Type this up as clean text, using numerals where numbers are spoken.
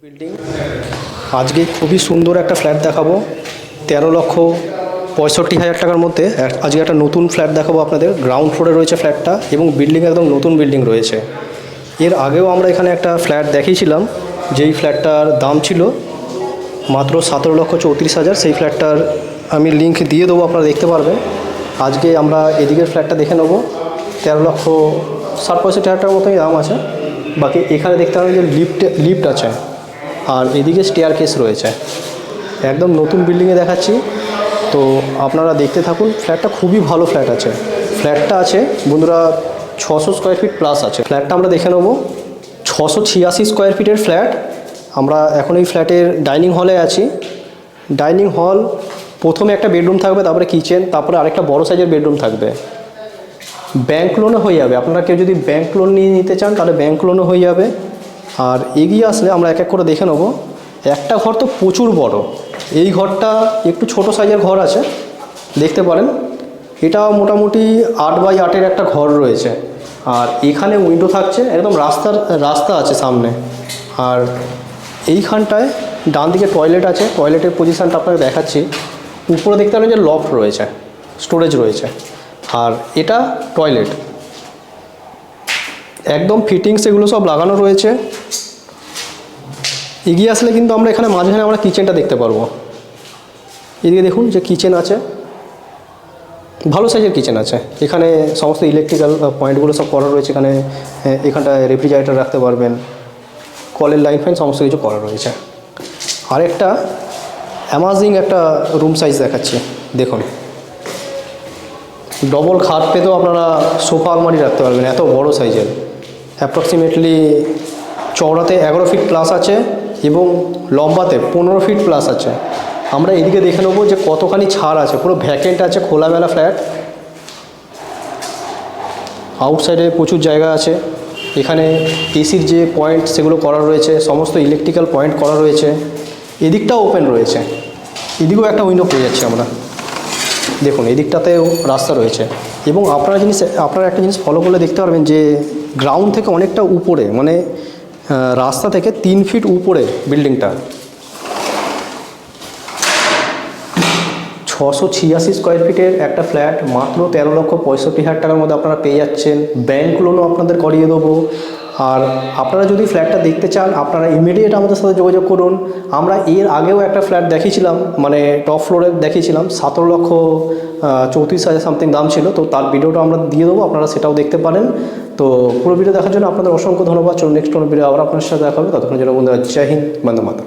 Building আজকে খুবই সুন্দর একটা ফ্ল্যাট দেখাবো 13,65,000 টাকার মধ্যে। আজকে একটা নতুন ফ্ল্যাট দেখাবো আপনাদের। গ্রাউন্ড ফ্লোরে রয়েছে ফ্ল্যাটটা এবং বিল্ডিং একদম নতুন বিল্ডিং রয়েছে। এর আগেও আমরা এখানে একটা ফ্ল্যাট দেখিয়েছিলাম, যেই ফ্ল্যাটটার দাম ছিল মাত্র 17,34,000। সেই ফ্ল্যাটটার আমি লিঙ্ক দিয়ে দেবো, আপনারা দেখতে পারবেন। আজকে আমরা এদিকের ফ্ল্যাটটা দেখে নেবো। 13,60,65,000 টাকার মতোই দাম আছে। বাকি এখানে দেখতে পাবেন যে লিফট আছে, আর এদিকে স্টেয়ার কেস রয়েছে। একদম নতুন বিল্ডিংয়ে দেখাচ্ছি, তো আপনারা দেখতে থাকুন। ফ্ল্যাটটা খুবই ভালো ফ্ল্যাট আছে। ফ্ল্যাটটা আছে বন্ধুরা 600 স্কোয়ার ফিট প্লাস আছে। ফ্ল্যাটটা আমরা দেখে নেবো। 686 স্কোয়ার ফিটের ফ্ল্যাট। আমরা এখন এই ফ্ল্যাটের ডাইনিং হলে আছি। ডাইনিং হল প্রথমে একটা বেডরুম থাকবে, তারপরে কিচেন, তারপরে আরেকটা বড় সাইজের বেডরুম থাকবে। ব্যাংক লোনও হয়ে যাবে। আপনারা কেউ যদি ব্যাংক লোন নিয়ে নিতে চান তাহলে ব্যাংক লোনও হয়ে যাবে। আর এগিয়ে আসলে আমরা এক এক করে দেখে নেব। একটা ঘর তো প্রচুর বড়। এই ঘরটা একটু ছোট সাইজের ঘর আছে, দেখতে পারেন। এটা মোটামুটি 8x8-এর একটা ঘর রয়েছে। আর এখানে উইন্ডো থাকছে, একদম রাস্তা আছে সামনে। আর এইখানটায় ডান দিকে টয়লেট আছে। টয়লেটের পজিশানটা আপনাকে দেখাচ্ছি। উপরে দেখতে পাবেন যে লফট রয়েছে, স্টোরেজ রয়েছে। আর এটা টয়লেট, একদম ফিটিংস এগুলো সব লাগানো রয়েছে। এগিয়ে আসলে কিন্তু আমরা এখানে মাঝখানে আমরা কিচেনটা দেখতে পারবো। এদিকে দেখুন যে কিচেন আছে, ভালো সাইজের কিচেন আছে। এখানে সমস্ত ইলেকট্রিক্যাল পয়েন্টগুলো সব করা রয়েছে। এখানটায় রেফ্রিজারেটর রাখতে পারবেন, কলের লাইন ফাইন সমস্ত কিছু করা রয়েছে। আরেকটা অ্যামাজিং একটা রুম সাইজ দেখাচ্ছি, দেখুন। ডবল খাট পেতেও আপনারা সোফা আলমারি রাখতে পারবেন, এত বড় সাইজের। অ্যাপ্রক্সিমেটলি চওড়াতে 11 ফিট প্লাস আছে এবং লম্বাতে 15 ফিট প্লাস আছে। আমরা এদিকে দেখে নেবো যে কতখানি ছাড় আছে। পুরো ভ্যাকেন্ট আছে, খোলামেলা ফ্ল্যাট। আউটসাইডে প্রচুর জায়গা আছে। এখানে এসির যে পয়েন্ট সেগুলো করা রয়েছে, সমস্ত ইলেকট্রিক্যাল পয়েন্ট করা রয়েছে। এদিকটাও ওপেন রয়েছে, এদিকেও একটা উইন্ডো পেয়ে যাচ্ছি আমরা। দেখুন এদিকটাতেও রাস্তা রয়েছে। এবং আপনারা একটা জিনিস ফলো করলে দেখতে পারবেন যে গ্রাউন্ড থেকে অনেকটা উপরে, মানে রাস্তা থেকে 3 ফিট উপরে বিল্ডিংটা। 686 স্কোয়ার ফিটের একটা ফ্ল্যাট মাত্র 13,65,000 টাকার মধ্যে আপনারা পেয়ে যাচ্ছেন। ব্যাংক লোনও আপনাদের করিয়ে দেবো। আর আপনারা যদি ফ্ল্যাটটা দেখতে চান, আপনারা ইমিডিয়েট আমাদের সাথে যোগাযোগ করুন। আমরা এর আগেও একটা ফ্ল্যাট দেখিয়েছিলাম, মানে টপ ফ্লোরে দেখিয়েছিলাম। 17,34,000 সামথিং দাম ছিল। তো তার ভিডিওটা আমরা দিয়ে দেবো, আপনারা সেটাও দেখতে পারেন। তো পুরো ভিডিও দেখার জন্য আপনাদের অসংখ্য ধন্যবাদ। চলুন নেক্সট কোনো ভিডিও আবার আপনার সাথে দেখা হবে। ততক্ষণ জন্য বন্ধুরা, জয় হিন্দ, বন্দে মাতরম।